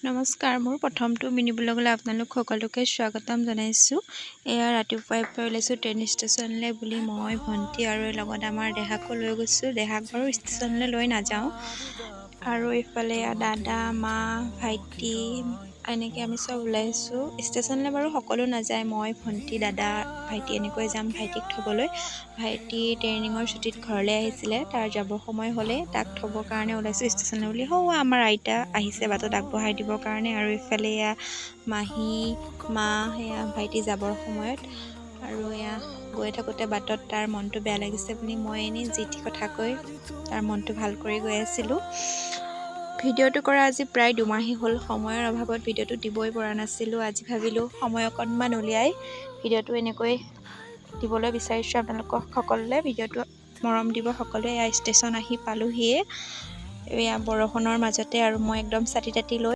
নমস্কাৰ, মোৰ প্ৰথমটো মিনি ব্লগলৈ আপোনালোক সকলোকে স্বাগতম জনাইছোঁ। এয়া ৰাতিপুৱাই ওলাইছোঁ ট্ৰেইন ষ্টেচনলৈ বুলি মই ভণ্টি আৰু লগত আমাৰ দেহাকো লৈ গৈছোঁ। দেহাক বাৰু ষ্টেচনলৈ লৈ নাযাওঁ। আৰু এইফালে দাদা, মা, ভাইটি এনেকৈ আমি চব ওলাইছোঁ। ষ্টেচনলৈ বাৰু সকলো নাযায়, মই ভণ্টি, দাদা, ভাইটি এনেকৈ যাম ভাইটিক থ'বলৈ। ভাইটি ট্ৰেইনিঙৰ ছুটীত ঘৰলৈ আহিছিলে, তাৰ যাবৰ সময় হ'লে তাক থ'বৰ কাৰণে ওলাইছোঁ ষ্টেচনলৈ বুলি। আমাৰ আইতা আহিছে বাটত আগবঢ়াই দিবৰ কাৰণে। আৰু ইফালে এয়া মাহী, মা সেয়া ভাইটি যাবৰ সময়ত। আৰু এয়া গৈ থাকোঁতে বাটত তাৰ মনটো বেয়া লাগিছে বুলি মই এনেই যি টি কথা কৈ তাৰ মনটো ভাল কৰি গৈ আছিলোঁ। ভিডিঅ'টো কৰা আজি প্ৰায় 2 মাহেই হ'ল। সময়ৰ অভাৱত ভিডিঅ'টো দিবই পৰা নাছিলোঁ। আজি ভাবিলোঁ সময় অকণমান উলিয়াই ভিডিঅ'টো এনেকৈ দিবলৈ বিচাৰিছোঁ আপোনালোকক সকলোলৈ। ভিডিঅ'টো মৰম দিব সকলোৱে। এয়া ষ্টেচন আহি পালোহিয়ে, এয়া বৰষুণৰ মাজতে, আৰু মই একদম ছাতি তাতি লৈ